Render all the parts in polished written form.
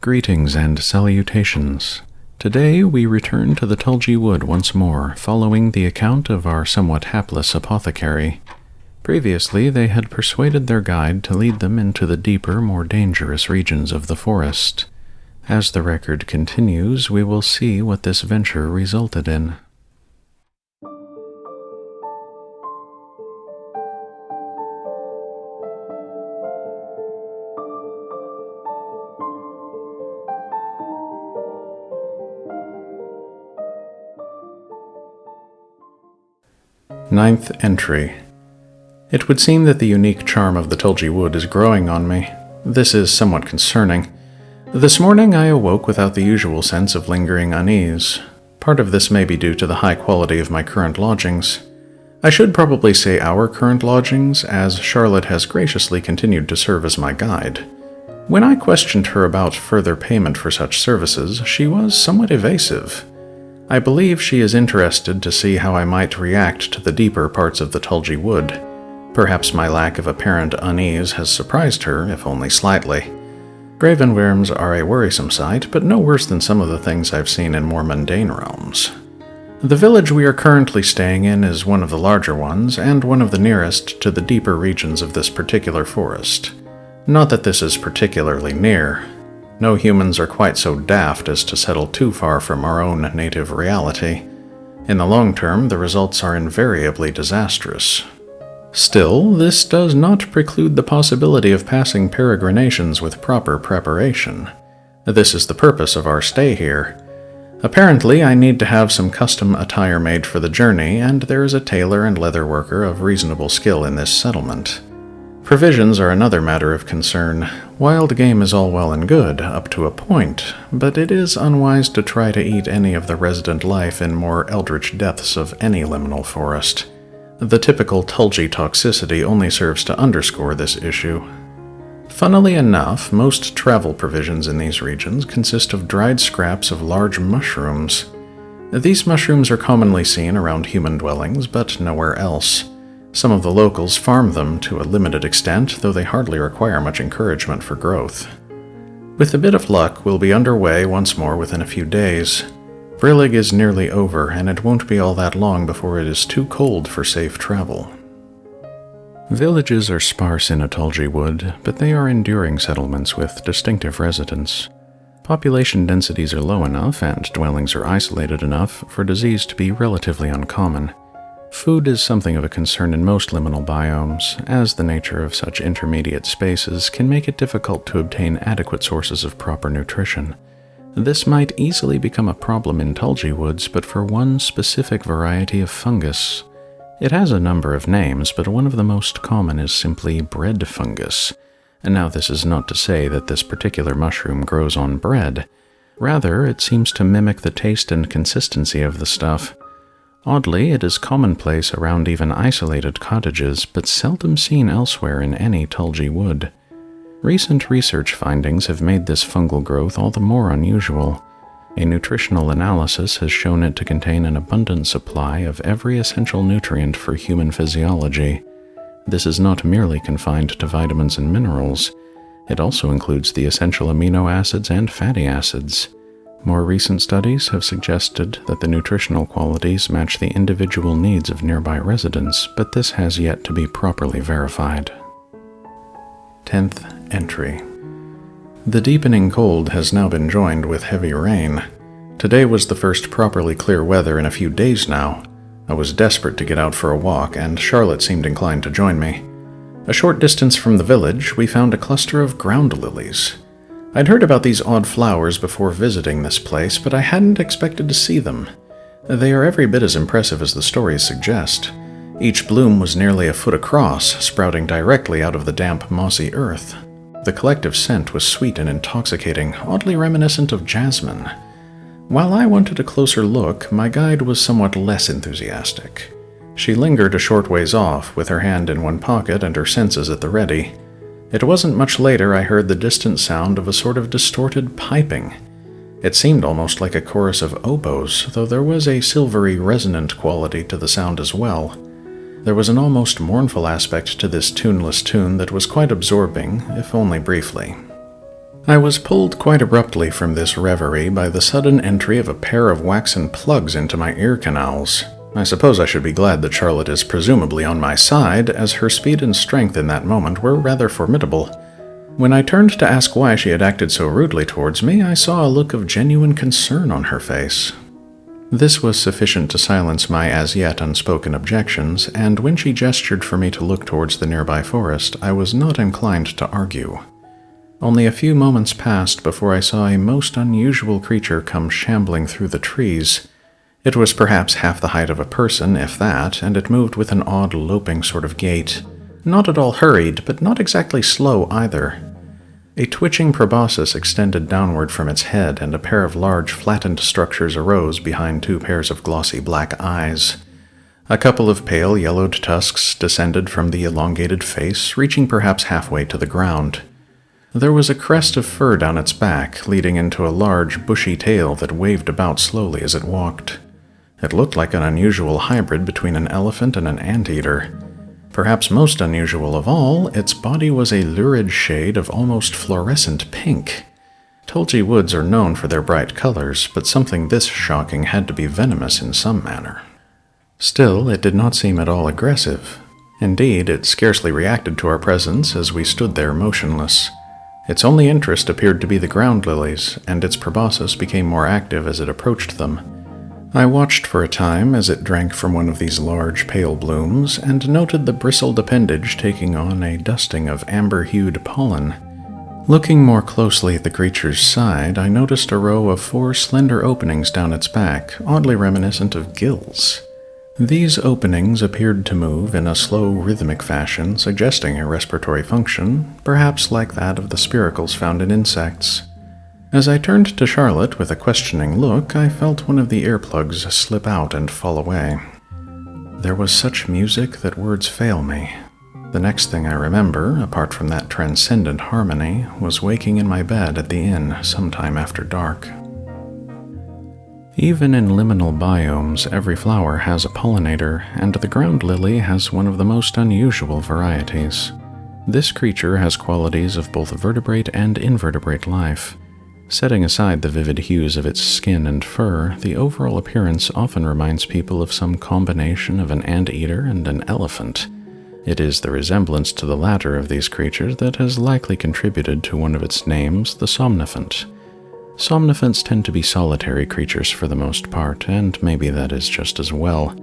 Greetings and salutations. Today we return to the Tulgey Wood once more, following the account of our somewhat hapless apothecary. Previously, they had persuaded their guide to lead them into the deeper, more dangerous regions of the forest. As the record continues, we will see what this venture resulted in. Ninth entry. It would seem that the unique charm of the Tulgey Wood is growing on me. This is somewhat concerning. This morning I awoke without the usual sense of lingering unease. Part of this may be due to the high quality of my current lodgings. I should probably say our current lodgings, as Charlotte has graciously continued to serve as my guide. When I questioned her about further payment for such services, she was somewhat evasive. I believe she is interested to see how I might react to the deeper parts of the Tulgey Wood. Perhaps my lack of apparent unease has surprised her, if only slightly. Graven worms are a worrisome sight, but no worse than some of the things I've seen in more mundane realms. The village we are currently staying in is one of the larger ones, and one of the nearest to the deeper regions of this particular forest. Not that this is particularly near. No humans are quite so daft as to settle too far from our own native reality. In the long term, the results are invariably disastrous. Still, this does not preclude the possibility of passing peregrinations with proper preparation. This is the purpose of our stay here. Apparently, I need to have some custom attire made for the journey, and there is a tailor and leatherworker of reasonable skill in this settlement. Provisions are another matter of concern. Wild game is all well and good, up to a point, but it is unwise to try to eat any of the resident life in more eldritch depths of any liminal forest. The typical Tulgey toxicity only serves to underscore this issue. Funnily enough, most travel provisions in these regions consist of dried scraps of large mushrooms. These mushrooms are commonly seen around human dwellings, but nowhere else. Some of the locals farm them to a limited extent, though they hardly require much encouragement for growth. With a bit of luck, we'll be underway once more within a few days. Brillig is nearly over, and it won't be all that long before it is too cold for safe travel. Villages are sparse in a Tulgey Wood, but they are enduring settlements with distinctive residents. Population densities are low enough, and dwellings are isolated enough for disease to be relatively uncommon. Food is something of a concern in most liminal biomes, as the nature of such intermediate spaces can make it difficult to obtain adequate sources of proper nutrition. This might easily become a problem in Tulgey Woods, but for one specific variety of fungus. It has a number of names, but one of the most common is simply bread fungus. And now this is not to say that this particular mushroom grows on bread. Rather, it seems to mimic the taste and consistency of the stuff. Oddly, it is commonplace around even isolated cottages, but seldom seen elsewhere in any Tulgey Wood. Recent research findings have made this fungal growth all the more unusual. A nutritional analysis has shown it to contain an abundant supply of every essential nutrient for human physiology. This is not merely confined to vitamins and minerals. It also includes the essential amino acids and fatty acids. More recent studies have suggested that the nutritional qualities match the individual needs of nearby residents, but this has yet to be properly verified. 10th entry. The deepening cold has now been joined with heavy rain. Today was the first properly clear weather in a few days now. I was desperate to get out for a walk, and Charlotte seemed inclined to join me. A short distance from the village, we found a cluster of ground lilies. I'd heard about these odd flowers before visiting this place, but I hadn't expected to see them. They are every bit as impressive as the stories suggest. Each bloom was nearly a foot across, sprouting directly out of the damp, mossy earth. The collective scent was sweet and intoxicating, oddly reminiscent of jasmine. While I wanted a closer look, my guide was somewhat less enthusiastic. She lingered a short ways off, with her hand in one pocket and her senses at the ready. It wasn't much later I heard the distant sound of a sort of distorted piping. It seemed almost like a chorus of oboes, though there was a silvery, resonant quality to the sound as well. There was an almost mournful aspect to this tuneless tune that was quite absorbing, if only briefly. I was pulled quite abruptly from this reverie by the sudden entry of a pair of waxen plugs into my ear canals. I suppose I should be glad that Charlotte is presumably on my side, as her speed and strength in that moment were rather formidable. When I turned to ask why she had acted so rudely towards me, I saw a look of genuine concern on her face. This was sufficient to silence my as yet unspoken objections, and when she gestured for me to look towards the nearby forest, I was not inclined to argue. Only a few moments passed before I saw a most unusual creature come shambling through the trees. It was perhaps half the height of a person, if that, and it moved with an odd loping sort of gait. Not at all hurried, but not exactly slow either. A twitching proboscis extended downward from its head, and a pair of large flattened structures arose behind two pairs of glossy black eyes. A couple of pale yellowed tusks descended from the elongated face, reaching perhaps halfway to the ground. There was a crest of fur down its back, leading into a large, bushy tail that waved about slowly as it walked. It looked like an unusual hybrid between an elephant and an anteater. Perhaps most unusual of all, its body was a lurid shade of almost fluorescent pink. Tulgey Woods are known for their bright colors, but something this shocking had to be venomous in some manner. Still, it did not seem at all aggressive. Indeed, it scarcely reacted to our presence as we stood there motionless. Its only interest appeared to be the ground lilies, and its proboscis became more active as it approached them. I watched for a time as it drank from one of these large pale blooms, and noted the bristled appendage taking on a dusting of amber-hued pollen. Looking more closely at the creature's side, I noticed a row of 4 slender openings down its back, oddly reminiscent of gills. These openings appeared to move in a slow, rhythmic fashion, suggesting a respiratory function, perhaps like that of the spiracles found in insects. As I turned to Charlotte with a questioning look, I felt one of the earplugs slip out and fall away. There was such music that words fail me. The next thing I remember, apart from that transcendent harmony, was waking in my bed at the inn sometime after dark. Even in liminal biomes, every flower has a pollinator, and the ground lily has one of the most unusual varieties. This creature has qualities of both vertebrate and invertebrate life. Setting aside the vivid hues of its skin and fur, the overall appearance often reminds people of some combination of an anteater and an elephant. It is the resemblance to the latter of these creatures that has likely contributed to one of its names, the Somniphant. Somniphants tend to be solitary creatures for the most part, and maybe that is just as well.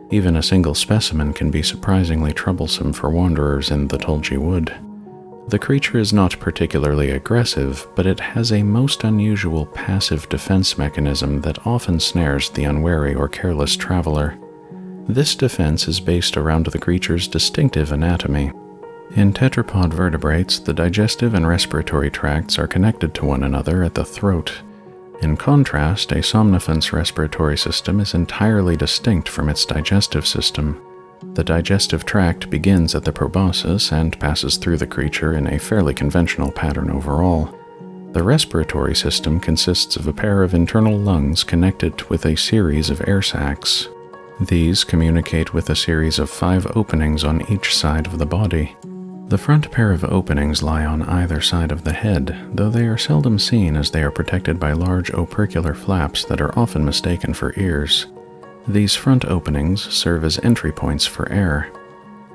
Even a single specimen can be surprisingly troublesome for wanderers in the Tulgey Wood. The creature is not particularly aggressive, but it has a most unusual passive defense mechanism that often snares the unwary or careless traveler. This defense is based around the creature's distinctive anatomy. In tetrapod vertebrates, the digestive and respiratory tracts are connected to one another at the throat. In contrast, a somniphant's respiratory system is entirely distinct from its digestive system. The digestive tract begins at the proboscis and passes through the creature in a fairly conventional pattern overall. The respiratory system consists of a pair of internal lungs connected with a series of air sacs. These communicate with a series of 5 openings on each side of the body. The front pair of openings lie on either side of the head, though they are seldom seen as they are protected by large opercular flaps that are often mistaken for ears. These front openings serve as entry points for air.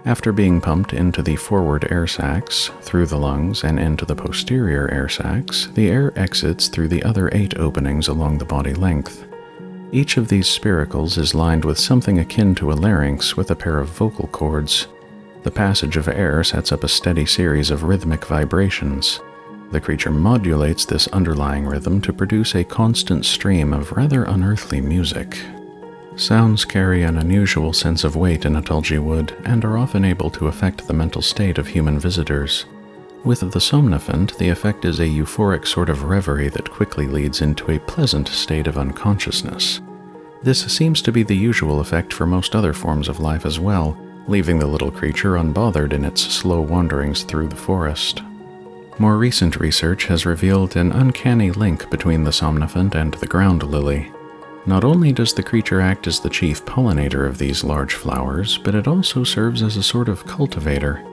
After being pumped into the forward air sacs, through the lungs, and into the posterior air sacs, the air exits through the other 8 openings along the body length. Each of these spiracles is lined with something akin to a larynx with a pair of vocal cords. The passage of air sets up a steady series of rhythmic vibrations. The creature modulates this underlying rhythm to produce a constant stream of rather unearthly music. Sounds carry an unusual sense of weight in a Tulgey Wood and are often able to affect the mental state of human visitors. With the somniphant, the effect is a euphoric sort of reverie that quickly leads into a pleasant state of unconsciousness. This seems to be the usual effect for most other forms of life as well, leaving the little creature unbothered in its slow wanderings through the forest. More recent research has revealed an uncanny link between the somniphant and the ground lily. Not only does the creature act as the chief pollinator of these large flowers, but it also serves as a sort of cultivator.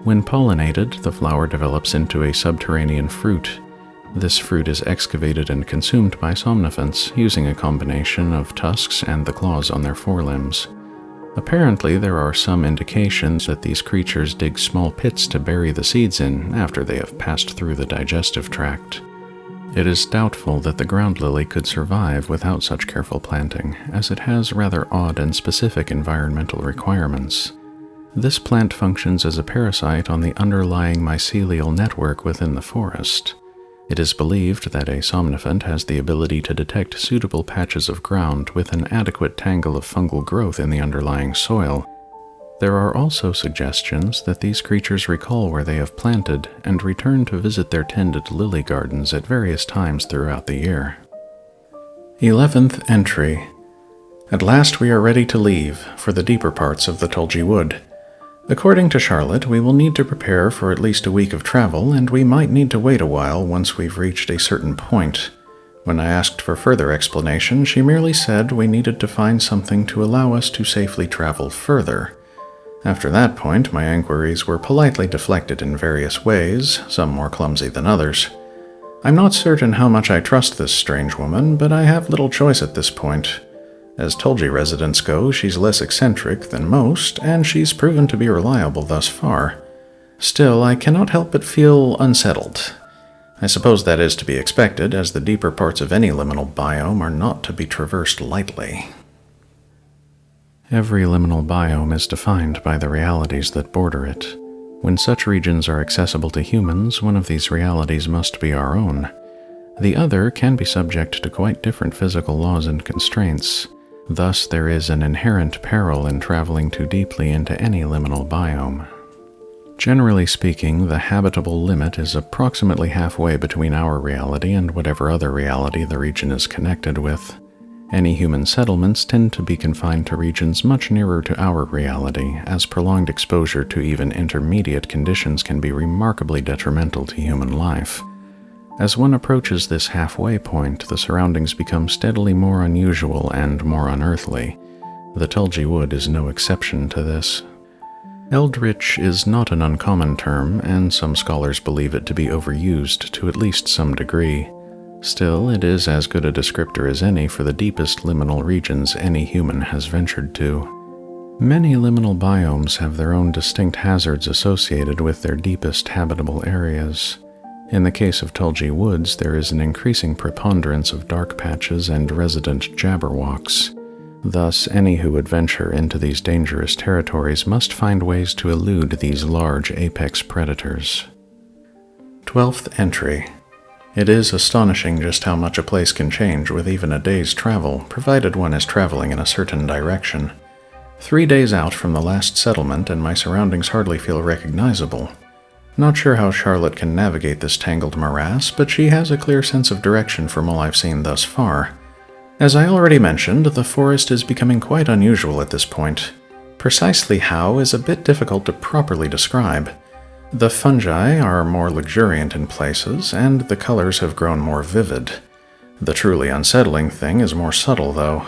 When pollinated, the flower develops into a subterranean fruit. This fruit is excavated and consumed by Somniphants, using a combination of tusks and the claws on their forelimbs. Apparently, there are some indications that these creatures dig small pits to bury the seeds in after they have passed through the digestive tract. It is doubtful that the ground lily could survive without such careful planting, as it has rather odd and specific environmental requirements. This plant functions as a parasite on the underlying mycelial network within the forest. It is believed that a somniphant has the ability to detect suitable patches of ground with an adequate tangle of fungal growth in the underlying soil. There are also suggestions that these creatures recall where they have planted and return to visit their tended lily gardens at various times throughout the year. 11th entry. At last we are ready to leave for the deeper parts of the Tulgey Wood. According to Charlotte, we will need to prepare for at least a week of travel, and we might need to wait a while once we've reached a certain point. When I asked for further explanation, she merely said we needed to find something to allow us to safely travel further. After that point, my inquiries were politely deflected in various ways, some more clumsy than others. I'm not certain how much I trust this strange woman, but I have little choice at this point. As Tulgey residents go, she's less eccentric than most, and she's proven to be reliable thus far. Still, I cannot help but feel unsettled. I suppose that is to be expected, as the deeper parts of any liminal biome are not to be traversed lightly. Every liminal biome is defined by the realities that border it. When such regions are accessible to humans, one of these realities must be our own. The other can be subject to quite different physical laws and constraints. Thus, there is an inherent peril in traveling too deeply into any liminal biome. Generally speaking, the habitable limit is approximately halfway between our reality and whatever other reality the region is connected with. Any human settlements tend to be confined to regions much nearer to our reality, as prolonged exposure to even intermediate conditions can be remarkably detrimental to human life. As one approaches this halfway point, the surroundings become steadily more unusual and more unearthly. The Tulgey Wood is no exception to this. Eldritch is not an uncommon term, and some scholars believe it to be overused to at least some degree. Still, it is as good a descriptor as any for the deepest liminal regions any human has ventured to. Many liminal biomes have their own distinct hazards associated with their deepest habitable areas. In the case of Tulgey Woods, there is an increasing preponderance of dark patches and resident jabberwocks. Thus, any who would venture into these dangerous territories must find ways to elude these large apex predators. 12th entry. It is astonishing just how much a place can change with even a day's travel, provided one is traveling in a certain direction. 3 days out from the last settlement, and my surroundings hardly feel recognizable. Not sure how Charlotte can navigate this tangled morass, but she has a clear sense of direction from all I've seen thus far. As I already mentioned, the forest is becoming quite unusual at this point. Precisely how is a bit difficult to properly describe. The fungi are more luxuriant in places, and the colors have grown more vivid. The truly unsettling thing is more subtle, though.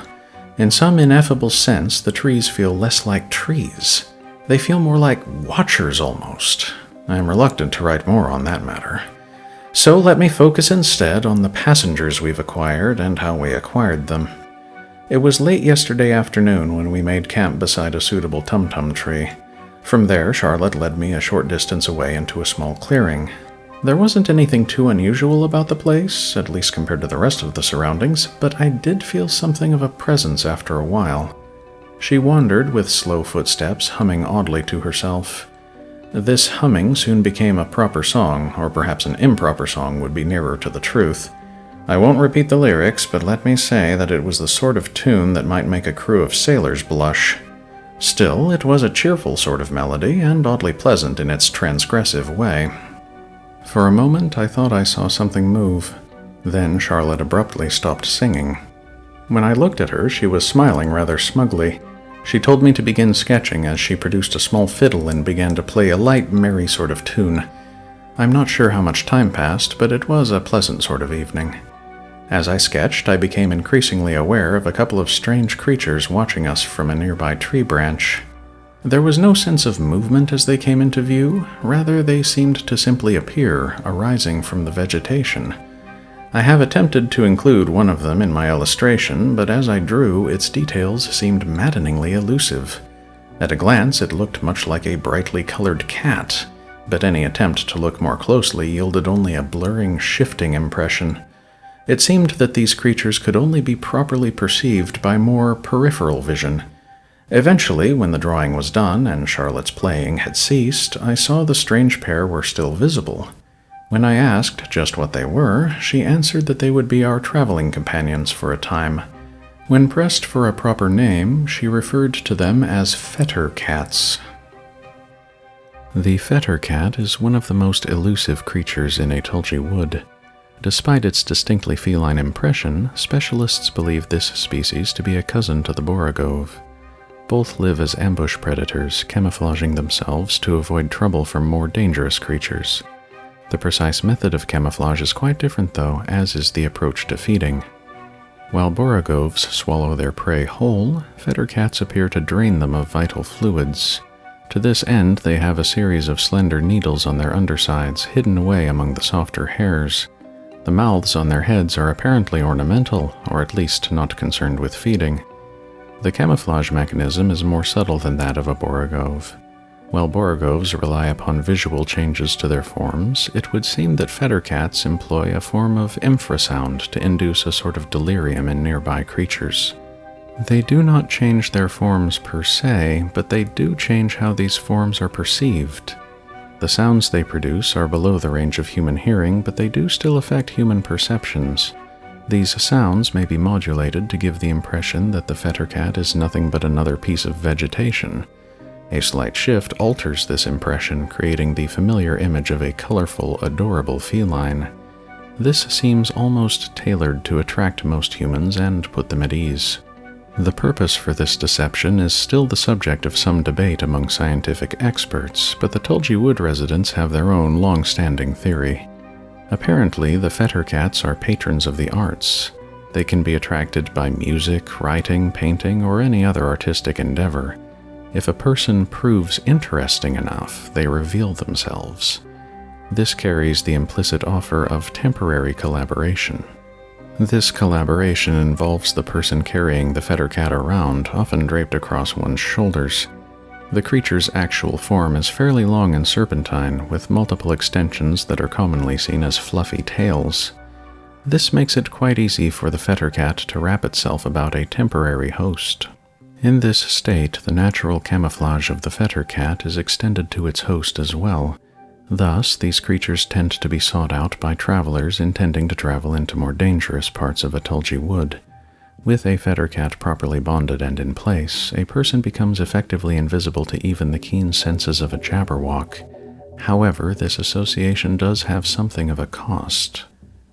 In some ineffable sense, the trees feel less like trees. They feel more like watchers, almost. I am reluctant to write more on that matter. So let me focus instead on the passengers we've acquired and how we acquired them. It was late yesterday afternoon when we made camp beside a suitable tum-tum tree. From there, Charlotte led me a short distance away into a small clearing. There wasn't anything too unusual about the place, at least compared to the rest of the surroundings, but I did feel something of a presence after a while. She wandered with slow footsteps, humming oddly to herself. This humming soon became a proper song, or perhaps an improper song would be nearer to the truth. I won't repeat the lyrics, but let me say that it was the sort of tune that might make a crew of sailors blush. Still, it was a cheerful sort of melody, and oddly pleasant in its transgressive way. For a moment I thought I saw something move. Then Charlotte abruptly stopped singing. When I looked at her, she was smiling rather smugly. She told me to begin sketching as she produced a small fiddle and began to play a light, merry sort of tune. I'm not sure how much time passed, but it was a pleasant sort of evening. As I sketched, I became increasingly aware of a couple of strange creatures watching us from a nearby tree branch. There was no sense of movement as they came into view, rather they seemed to simply appear, arising from the vegetation. I have attempted to include one of them in my illustration, but as I drew, its details seemed maddeningly elusive. At a glance, it looked much like a brightly colored cat, but any attempt to look more closely yielded only a blurring, shifting impression. It seemed that these creatures could only be properly perceived by more peripheral vision. Eventually, when the drawing was done and Charlotte's playing had ceased, I saw the strange pair were still visible. When I asked just what they were, she answered that they would be our traveling companions for a time. When pressed for a proper name, she referred to them as Fetter Cats. The Fetter Cat is one of the most elusive creatures in Tulgey Wood. Despite its distinctly feline impression, specialists believe this species to be a cousin to the Boragove. Both live as ambush predators, camouflaging themselves to avoid trouble from more dangerous creatures. The precise method of camouflage is quite different though, as is the approach to feeding. While Boragoves swallow their prey whole, Fetter Cats appear to drain them of vital fluids. To this end, they have a series of slender needles on their undersides, hidden away among the softer hairs. The mouths on their heads are apparently ornamental, or at least not concerned with feeding. The camouflage mechanism is more subtle than that of a Boragove. While Boragoves rely upon visual changes to their forms, it would seem that Fetter Cats employ a form of infrasound to induce a sort of delirium in nearby creatures. They do not change their forms per se, but they do change how these forms are perceived. The sounds they produce are below the range of human hearing, but they do still affect human perceptions. These sounds may be modulated to give the impression that the Fetter Cat is nothing but another piece of vegetation. A slight shift alters this impression, creating the familiar image of a colorful, adorable feline. This seems almost tailored to attract most humans and put them at ease. The purpose for this deception is still the subject of some debate among scientific experts, but the Tulgey Wood residents have their own long-standing theory. Apparently, the Fetter Cats are patrons of the arts. They can be attracted by music, writing, painting, or any other artistic endeavor. If a person proves interesting enough, they reveal themselves. This carries the implicit offer of temporary collaboration. This collaboration involves the person carrying the Fetter Cat around, often draped across one's shoulders. The creature's actual form is fairly long and serpentine, with multiple extensions that are commonly seen as fluffy tails. This makes it quite easy for the Fetter Cat to wrap itself about a temporary host. In this state, the natural camouflage of the Fetter Cat is extended to its host as well. Thus, these creatures tend to be sought out by travelers intending to travel into more dangerous parts of Tulgey Wood. With a Fetter Cat properly bonded and in place, a person becomes effectively invisible to even the keen senses of a Jabberwock. However, this association does have something of a cost.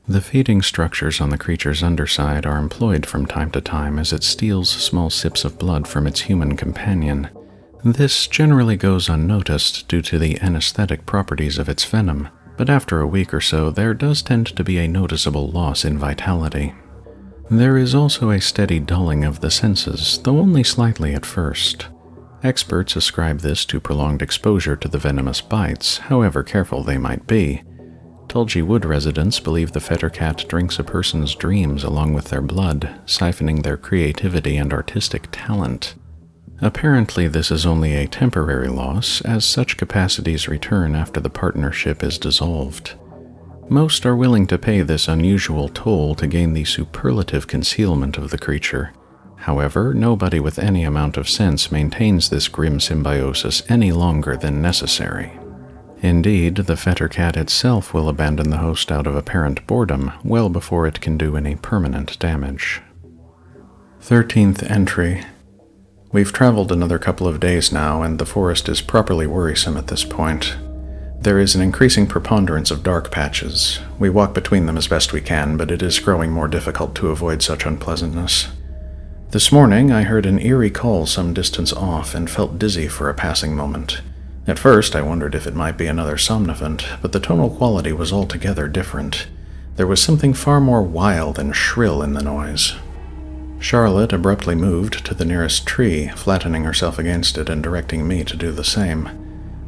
The feeding structures on the creature's underside are employed from time to time as it steals small sips of blood from its human companion. This generally goes unnoticed due to the anesthetic properties of its venom, but after a week or so there does tend to be a noticeable loss in vitality. There is also a steady dulling of the senses, though only slightly at first. Experts ascribe this to prolonged exposure to the venomous bites, however careful they might be. Tulgey Wood residents believe the Fetter Cat drinks a person's dreams along with their blood, siphoning their creativity and artistic talent. Apparently this is only a temporary loss, as such capacities return after the partnership is dissolved. Most are willing to pay this unusual toll to gain the superlative concealment of the creature. However, nobody with any amount of sense maintains this grim symbiosis any longer than necessary. Indeed, the Fetter Cat itself will abandon the host out of apparent boredom, well before it can do any permanent damage. 13th entry. We've traveled another couple of days now, and the forest is properly worrisome at this point. There is an increasing preponderance of dark patches. We walk between them as best we can, but it is growing more difficult to avoid such unpleasantness. This morning I heard an eerie call some distance off and felt dizzy for a passing moment. At first I wondered if it might be another Somniphant, but the tonal quality was altogether different. There was something far more wild and shrill in the noise. Charlotte abruptly moved to the nearest tree, flattening herself against it and directing me to do the same.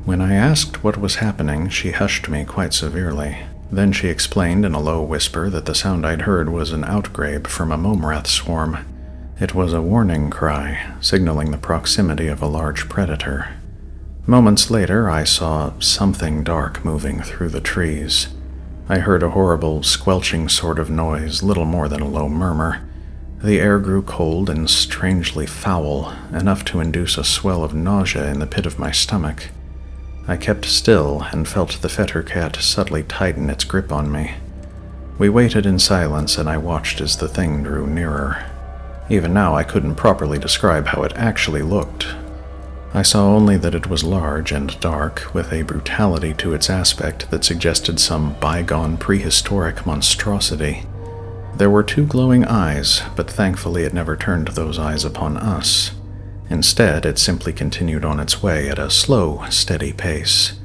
When I asked what was happening, she hushed me quite severely. Then she explained in a low whisper that the sound I'd heard was an outgrabe from a momrath swarm. It was a warning cry, signaling the proximity of a large predator. Moments later, I saw something dark moving through the trees. I heard a horrible, squelching sort of noise, little more than a low murmur. The air grew cold and strangely foul, enough to induce a swell of nausea in the pit of my stomach. I kept still and felt the Fetter Cat subtly tighten its grip on me. We waited in silence, and I watched as the thing drew nearer. Even now I couldn't properly describe how it actually looked. I saw only that it was large and dark, with a brutality to its aspect that suggested some bygone prehistoric monstrosity. There were 2 glowing eyes, but thankfully it never turned those eyes upon us. Instead, it simply continued on its way at a slow, steady pace.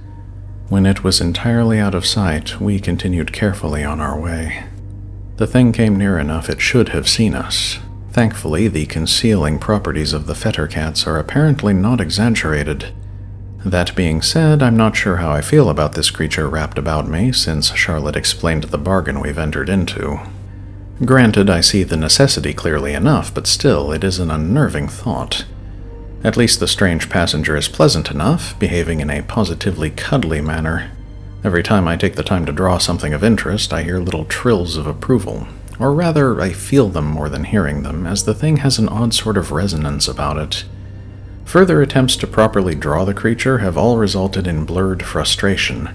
When it was entirely out of sight, we continued carefully on our way. The thing came near enough it should have seen us. Thankfully, the concealing properties of the Fetter Cats are apparently not exaggerated. That being said, I'm not sure how I feel about this creature wrapped about me, since Charlotte explained the bargain we've entered into. Granted, I see the necessity clearly enough, but still, it is an unnerving thought. At least the strange passenger is pleasant enough, behaving in a positively cuddly manner. Every time I take the time to draw something of interest, I hear little trills of approval. Or rather, I feel them more than hearing them, as the thing has an odd sort of resonance about it. Further attempts to properly draw the creature have all resulted in blurred frustration.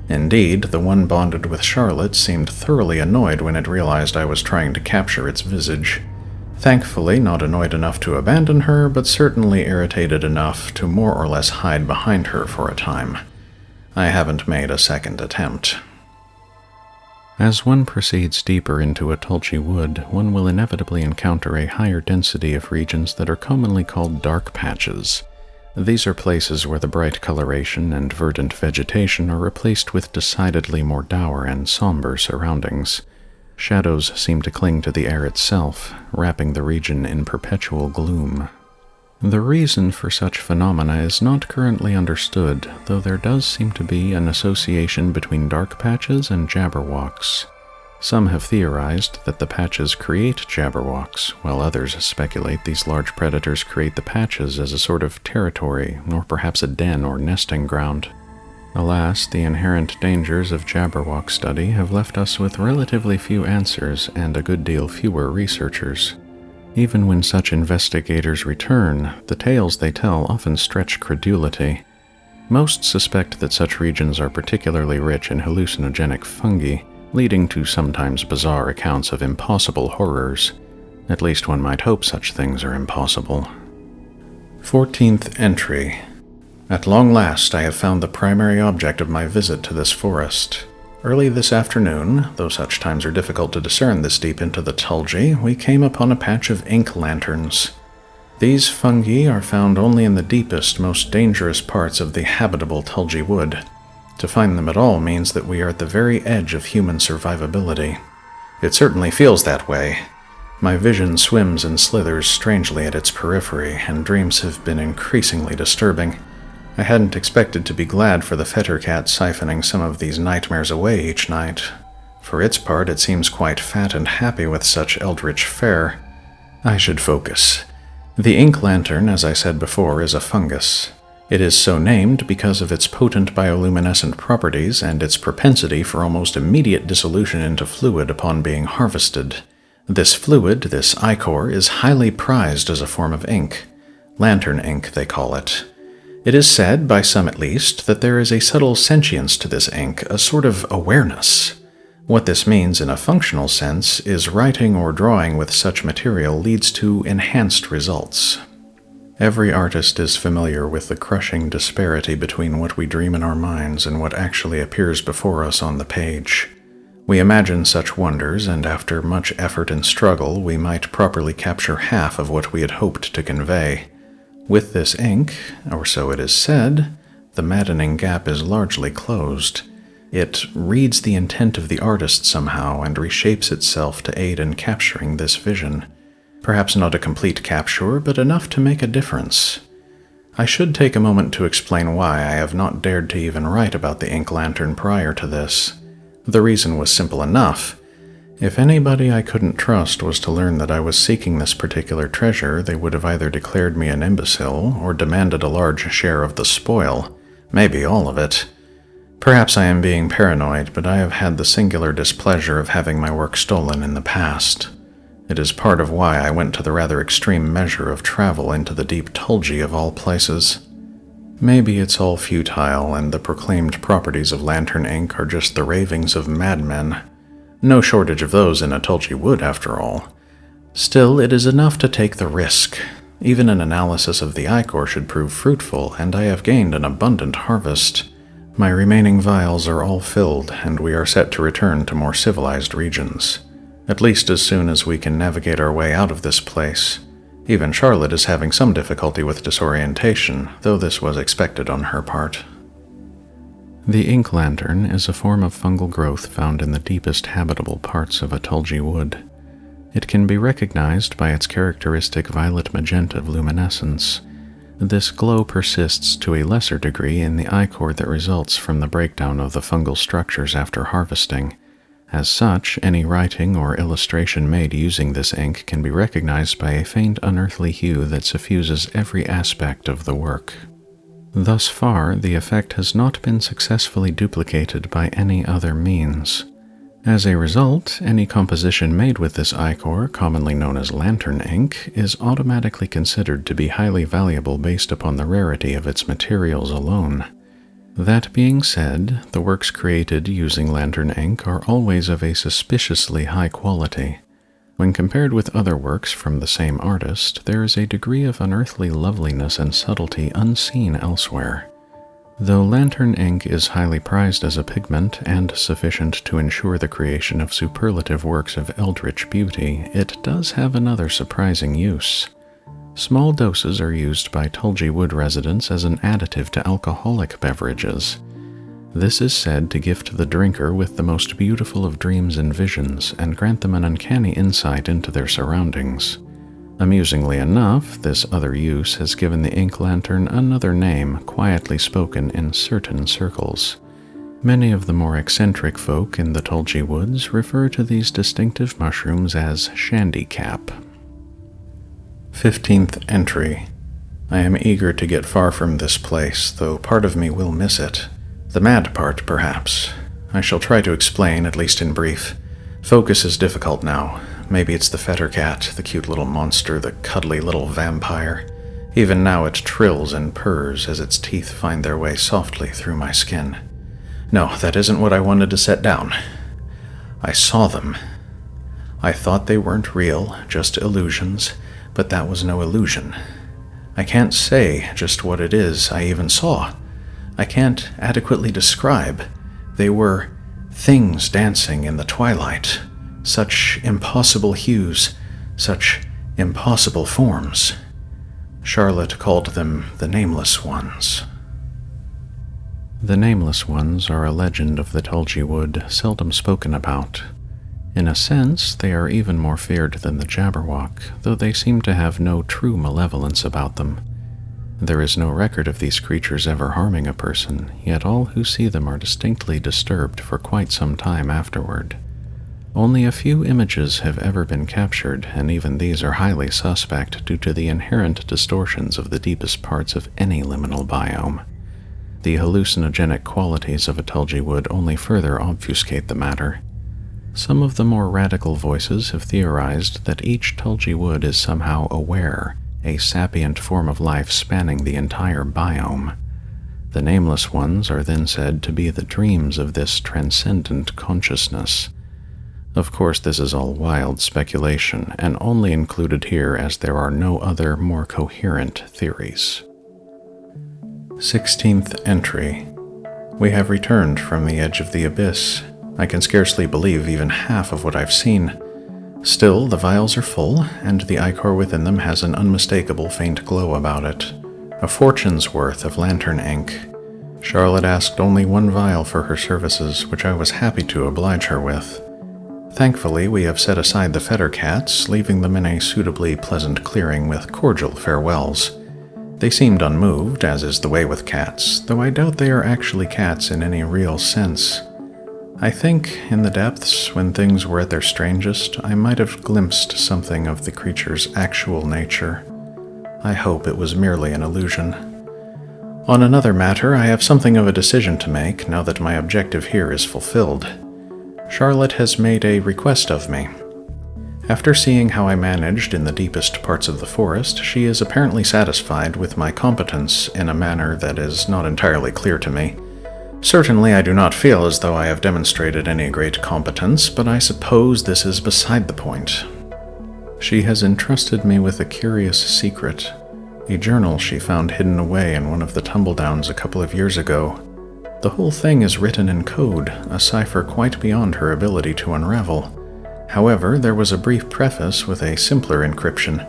Indeed, the one bonded with Charlotte seemed thoroughly annoyed when it realized I was trying to capture its visage. Thankfully, not annoyed enough to abandon her, but certainly irritated enough to more or less hide behind her for a time. I haven't made a second attempt. As one proceeds deeper into a Tulgey Wood, one will inevitably encounter a higher density of regions that are commonly called dark patches. These are places where the bright coloration and verdant vegetation are replaced with decidedly more dour and somber surroundings. Shadows seem to cling to the air itself, wrapping the region in perpetual gloom. The reason for such phenomena is not currently understood, though there does seem to be an association between dark patches and jabberwocks. Some have theorized that the patches create jabberwocks, while others speculate these large predators create the patches as a sort of territory, or perhaps a den or nesting ground. Alas, the inherent dangers of jabberwock study have left us with relatively few answers and a good deal fewer researchers. Even when such investigators return, the tales they tell often stretch credulity. Most suspect that such regions are particularly rich in hallucinogenic fungi, leading to sometimes bizarre accounts of impossible horrors. At least one might hope such things are impossible. 14th entry. At long last, I have found the primary object of my visit to this forest. Early this afternoon, though such times are difficult to discern this deep into the Tulgey, we came upon a patch of ink lanterns. These fungi are found only in the deepest, most dangerous parts of the habitable Tulgey Wood. To find them at all means that we are at the very edge of human survivability. It certainly feels that way. My vision swims and slithers strangely at its periphery, and dreams have been increasingly disturbing. I hadn't expected to be glad for the Fetter Cat siphoning some of these nightmares away each night. For its part, it seems quite fat and happy with such eldritch fare. I should focus. The ink lantern, as I said before, is a fungus. It is so named because of its potent bioluminescent properties and its propensity for almost immediate dissolution into fluid upon being harvested. This fluid, this ichor, is highly prized as a form of ink. Lantern ink, they call it. It is said, by some at least, that there is a subtle sentience to this ink, a sort of awareness. What this means in a functional sense is writing or drawing with such material leads to enhanced results. Every artist is familiar with the crushing disparity between what we dream in our minds and what actually appears before us on the page. We imagine such wonders, and after much effort and struggle, we might properly capture half of what we had hoped to convey. With this ink, or so it is said, the maddening gap is largely closed. It reads the intent of the artist somehow and reshapes itself to aid in capturing this vision. Perhaps not a complete capture, but enough to make a difference. I should take a moment to explain why I have not dared to even write about the ink lantern prior to this. The reason was simple enough. If anybody I couldn't trust was to learn that I was seeking this particular treasure, they would have either declared me an imbecile or demanded a large share of the spoil, maybe all of it. Perhaps I am being paranoid, but I have had the singular displeasure of having my work stolen in the past. It is part of why I went to the rather extreme measure of travel into the deep Tulgey of all places. Maybe it's all futile, and the proclaimed properties of lantern ink are just the ravings of madmen. No shortage of those in a Tulgey Wood, after all. Still, it is enough to take the risk. Even an analysis of the ichor should prove fruitful, and I have gained an abundant harvest. My remaining vials are all filled, and we are set to return to more civilized regions. At least as soon as we can navigate our way out of this place. Even Charlotte is having some difficulty with disorientation, though this was expected on her part. The ink lantern is a form of fungal growth found in the deepest habitable parts of a Tulgey Wood. It can be recognized by its characteristic violet-magenta luminescence. This glow persists to a lesser degree in the ichor that results from the breakdown of the fungal structures after harvesting. As such, any writing or illustration made using this ink can be recognized by a faint unearthly hue that suffuses every aspect of the work. Thus far, the effect has not been successfully duplicated by any other means. As a result, any composition made with this ichor, commonly known as lantern ink, is automatically considered to be highly valuable based upon the rarity of its materials alone. That being said, the works created using lantern ink are always of a suspiciously high quality. When compared with other works from the same artist, there is a degree of unearthly loveliness and subtlety unseen elsewhere. Though lantern ink is highly prized as a pigment and sufficient to ensure the creation of superlative works of eldritch beauty, it does have another surprising use. Small doses are used by Tulgey Wood residents as an additive to alcoholic beverages. This is said to gift the drinker with the most beautiful of dreams and visions and grant them an uncanny insight into their surroundings. Amusingly enough, this other use has given the ink lantern another name quietly spoken in certain circles. Many of the more eccentric folk in the Tulgey Woods refer to these distinctive mushrooms as shandycap. 15th entry. I am eager to get far from this place, though part of me will miss it. The mad part, perhaps. I shall try to explain, at least in brief. Focus is difficult now. Maybe it's the Fetter Cat, the cute little monster, the cuddly little vampire. Even now it trills and purrs as its teeth find their way softly through my skin. No, that isn't what I wanted to set down. I saw them. I thought they weren't real, just illusions, but that was no illusion. I can't say just what it is I even saw. I can't adequately describe. They were things dancing in the twilight. Such impossible hues, such impossible forms. Charlotte called them the Nameless Ones. The Nameless Ones are a legend of the Tulgey Wood, seldom spoken about. In a sense, they are even more feared than the Jabberwock, though they seem to have no true malevolence about them. There is no record of these creatures ever harming a person, yet all who see them are distinctly disturbed for quite some time afterward. Only a few images have ever been captured, and even these are highly suspect due to the inherent distortions of the deepest parts of any liminal biome. The hallucinogenic qualities of a Tulgey Wood only further obfuscate the matter. Some of the more radical voices have theorized that each Tulgey Wood is somehow aware, a sapient form of life spanning the entire biome. The Nameless Ones are then said to be the dreams of this transcendent consciousness. Of course, this is all wild speculation, and only included here as there are no other more coherent theories. 16th entry. We have returned from the edge of the abyss. I can scarcely believe even half of what I've seen. Still, the vials are full, and the ichor within them has an unmistakable faint glow about it. A fortune's worth of lantern ink. Charlotte asked only one vial for her services, which I was happy to oblige her with. Thankfully, we have set aside the Fetter Cats, leaving them in a suitably pleasant clearing with cordial farewells. They seemed unmoved, as is the way with cats, though I doubt they are actually cats in any real sense. I think, in the depths, when things were at their strangest, I might have glimpsed something of the creature's actual nature. I hope it was merely an illusion. On another matter, I have something of a decision to make now that my objective here is fulfilled. Charlotte has made a request of me. After seeing how I managed in the deepest parts of the forest, she is apparently satisfied with my competence in a manner that is not entirely clear to me. Certainly I do not feel as though I have demonstrated any great competence, but I suppose this is beside the point. She has entrusted me with a curious secret, a journal she found hidden away in one of the tumbledowns a couple of years ago. The whole thing is written in code, a cipher quite beyond her ability to unravel. However, there was a brief preface with a simpler encryption.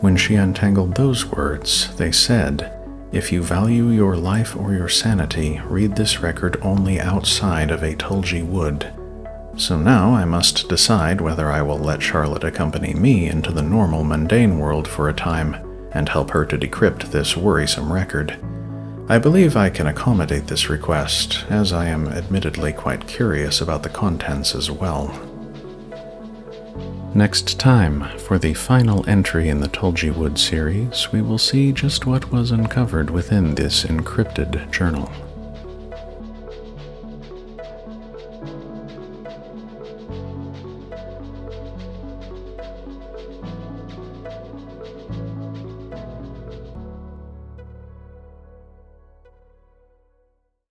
When she untangled those words, they said, "If you value your life or your sanity, read this record only outside of a Tulgey Wood." So now I must decide whether I will let Charlotte accompany me into the normal mundane world for a time, and help her to decrypt this worrisome record. I believe I can accommodate this request, as I am admittedly quite curious about the contents as well. Next time, for the final entry in the Tulgey Wood series, we will see just what was uncovered within this encrypted journal.